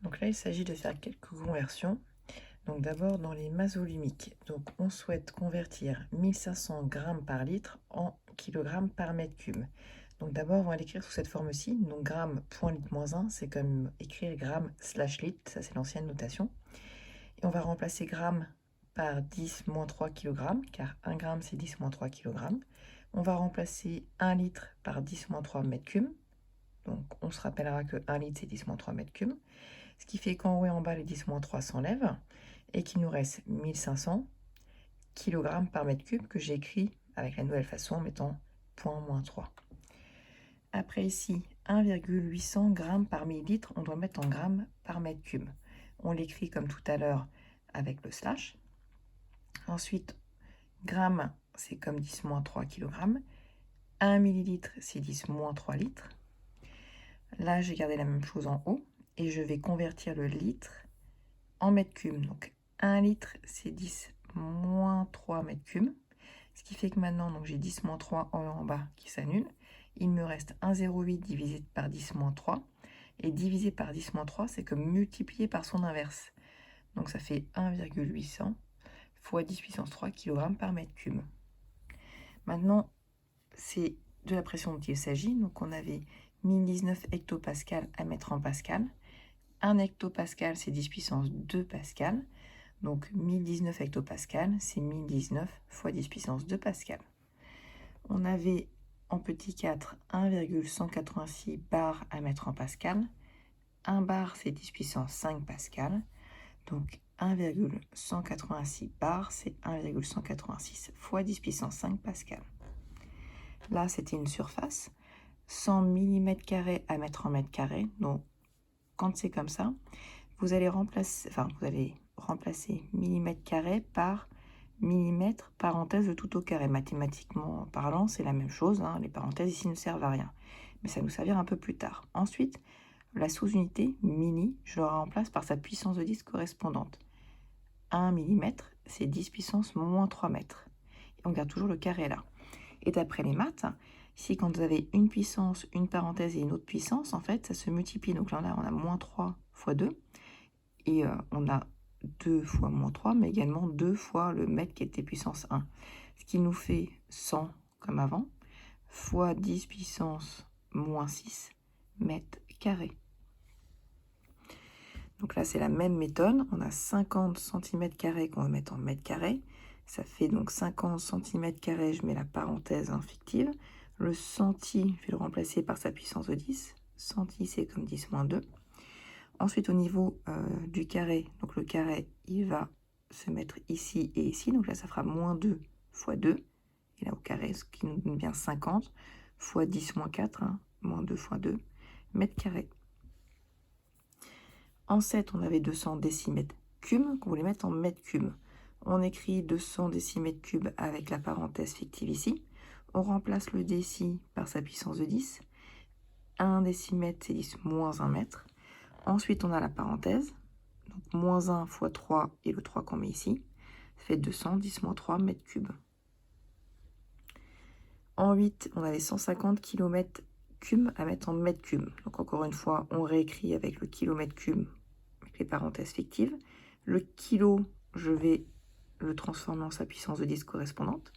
Donc là, il s'agit de faire quelques conversions. Donc d'abord, dans les masses volumiques, donc on souhaite convertir 1500 grammes par litre en kilogrammes par mètre cube. Donc d'abord, on va l'écrire sous cette forme-ci. Donc gramme point litre moins 1, c'est comme écrire gramme slash litre, ça c'est l'ancienne notation. Et on va remplacer gramme par 10 moins 3 kg, car 1 gramme c'est 10 moins 3 kg. On va remplacer 1 litre par 10 moins 3 mètres cubes. Donc on se rappellera que 1 litre c'est 10 moins 3 mètres cubes. Ce qui fait qu'en haut et en bas, les 10 moins 3 s'enlèvent et qu'il nous reste 1500 kg par mètre cube que j'ai écrit avec la nouvelle façon en mettant point moins 3. Après ici, 1,800 g par millilitre, on doit mettre en grammes par mètre cube. On l'écrit comme tout à l'heure avec le slash. Ensuite, gramme, c'est comme 10 moins 3 kg. 1 millilitre, c'est 10 moins 3 litres. Là, j'ai gardé la même chose en haut et je vais convertir le litre en mètres cubes. Donc 1 litre, c'est 10 moins 3 mètres cubes. Ce qui fait que maintenant, j'ai 10 moins 3 en haut et en bas qui s'annulent. Il me reste 1,08 divisé par 10 moins 3. Et divisé par 10 moins 3, c'est comme multiplié par son inverse. Donc ça fait 1,800 fois 10 puissance 3 kg par mètre cube. Maintenant, c'est de la pression dont il s'agit. Donc on avait 1019 hectopascal à mettre en pascal. 1 hectopascal, c'est 10 puissance 2 pascal. Donc 1019 hectopascal, c'est 1019 fois 10 puissance 2 pascal. On avait en petit 4 1,186 bar à mettre en pascal. 1 bar, c'est 10 puissance 5 pascal. Donc 1,186 bar, c'est 1,186 fois 10 puissance 5 pascal. Là, c'était une surface. 100 mm² à mettre en mètre carré. Donc, quand c'est comme ça, vous allez remplacer millimètre carré par millimètre, parenthèse de tout au carré. Mathématiquement parlant, c'est la même chose. Les parenthèses ici ne servent à rien. Mais ça nous servira un peu plus tard. Ensuite, la sous-unité, milli, je la remplace par sa puissance de 10 correspondante. 1 mm, c'est 10 puissance moins 3 mètres. Et on garde toujours le carré là. Et d'après les maths, ici, quand vous avez une puissance, une parenthèse et une autre puissance, en fait, ça se multiplie. Donc là, on a moins 3 fois 2. Et on a 2 fois moins 3, mais également 2 fois le mètre qui était puissance 1. Ce qui nous fait 100, comme avant, fois 10 puissance moins 6 mètres carrés. Donc là, c'est la même méthode. On a 50 cm² qu'on va mettre en mètres carrés. Ça fait donc 50 cm², je mets la parenthèse fictive. Le centi, je vais le remplacer par sa puissance de 10. Centi, c'est comme 10 moins 2. Ensuite, au niveau du carré, donc le carré, il va se mettre ici et ici. Donc là, ça fera moins 2 fois 2. Et là, au carré, ce qui nous donne bien 50 fois 10 moins 4, moins 2 fois 2, mètres carrés. En 7, on avait 200 décimètres cubes qu'on voulait mettre en mètres cubes. On écrit 200 décimètres cubes avec la parenthèse fictive ici. On remplace le déci par sa puissance de 10. 1 décimètre, c'est 10 moins 1 mètre. Ensuite, on a la parenthèse. Donc, moins 1 fois 3 et le 3 qu'on met ici. Ça fait 200, 10 moins 3 mètres cubes. En 8, on avait 150 km cubes à mettre en mètres cubes. Donc, encore une fois, on réécrit avec le kilomètre cube, avec les parenthèses fictives. Le kilo, je vais le transformer en sa puissance de 10 correspondante.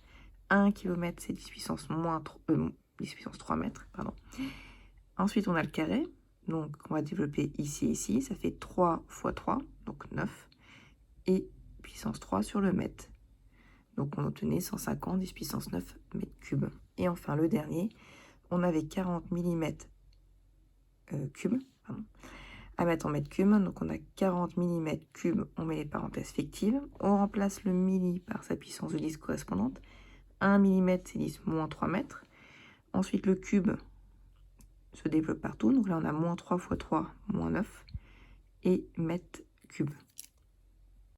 1 km, c'est 10 puissance 3 mètres. Pardon. Ensuite, on a le carré. Donc, on va développer ici et ici. Ça fait 3 fois 3, donc 9. Et puissance 3 sur le mètre. Donc, on obtenait 150, 10 puissance 9 mètres cubes. Et enfin, le dernier, on avait 40 mm cubes à mettre en mètres cubes. Donc, on a 40 mm cubes, on met les parenthèses fictives. On remplace le milli par sa puissance de 10 correspondante. 1 mm, c'est 10 moins 3 mètres. Ensuite, le cube se développe partout. Donc là, on a moins 3 fois 3, moins 9. Et mètres cubes.